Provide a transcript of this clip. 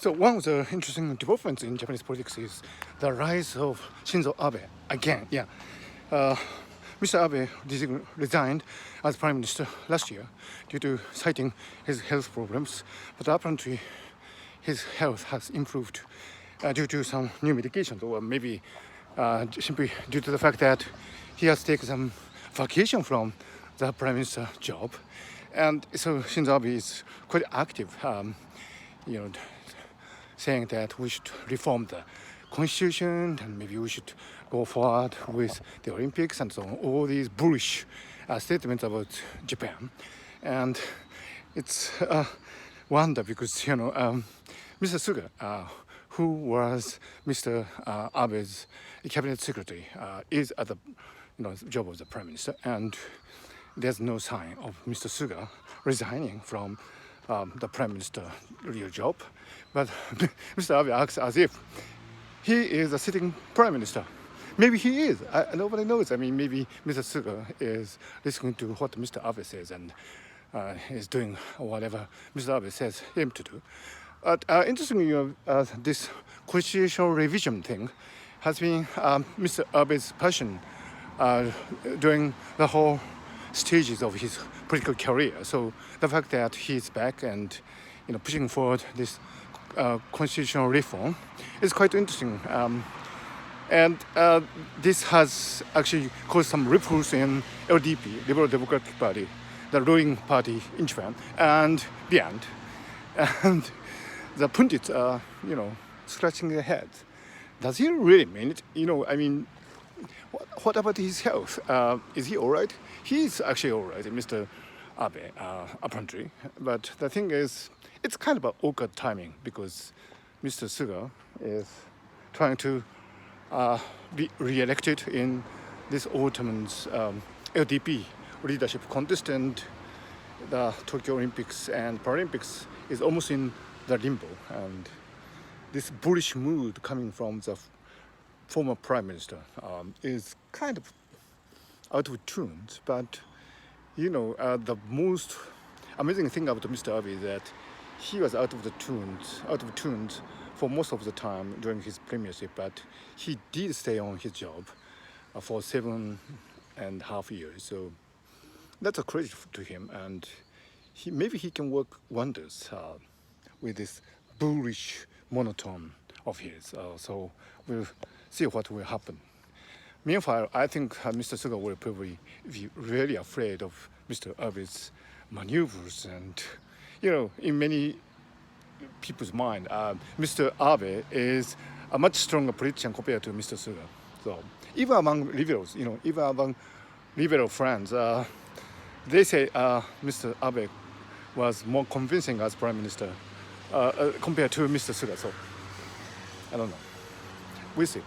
So one of the interesting developments in Japanese politics is the rise of Shinzo Abe again. Yeah, Mr. Abe resigned as prime minister last year due to citing his health problems, but apparently his health has improved due to some new medications, or maybe simply due to the fact that he has taken some vacation from the prime minister job, and so Shinzo Abe is quite active. You know, saying that we should reform the constitution and maybe we should go forward with the Olympics and so on. All these bullish statements about Japan, and it's a wonder because Mr. Suga, who was Mr. Abe's cabinet secretary, is at the job of the prime minister, and there's no sign of Mr. Suga resigning from the prime minister real job, but Mr. Abe acts as if he is a sitting prime minister. Maybe he is. Nobody knows. I mean, maybe Mr. Suga is listening to what Mr. Abe says and is doing whatever Mr. Abe says him to do. But interestingly, this constitutional revision thing has been Mr. Abe's passion during the whole stages of his political career. So the fact that he's back and pushing forward this constitutional reform is quite interesting. And this has actually caused some ripples in LDP, Liberal Democratic Party, the ruling party in Japan, and beyond. And the pundits are, scratching their heads. Does he really mean it? I mean, what about his health? Is he all right? He's actually all right, Mr. Abe, apparently. But the thing is, it's kind of an awkward timing because Mr. Suga is trying to be re-elected in this autumn's LDP leadership contest, and the Tokyo Olympics and Paralympics is almost in the limbo. And this bullish mood coming from the former prime minister is kind of out of tune. But the most amazing thing about Mr. Abe is that he was out of tunes for most of the time during his premiership, but he did stay on his job for 7.5 years. So that's a credit to him, and maybe he can work wonders with this bullish monotone of his. So we'll see what will happen. Meanwhile, I think Mr. Suga will probably be really afraid of Mr. Abe's maneuvers, and in many people's mind, Mr. Abe is a much stronger politician compared to Mr. Suga. So even among liberals, even among liberal friends, they say Mr. Abe was more convincing as prime minister compared to Mr. Suga. So I don't know. We'll see.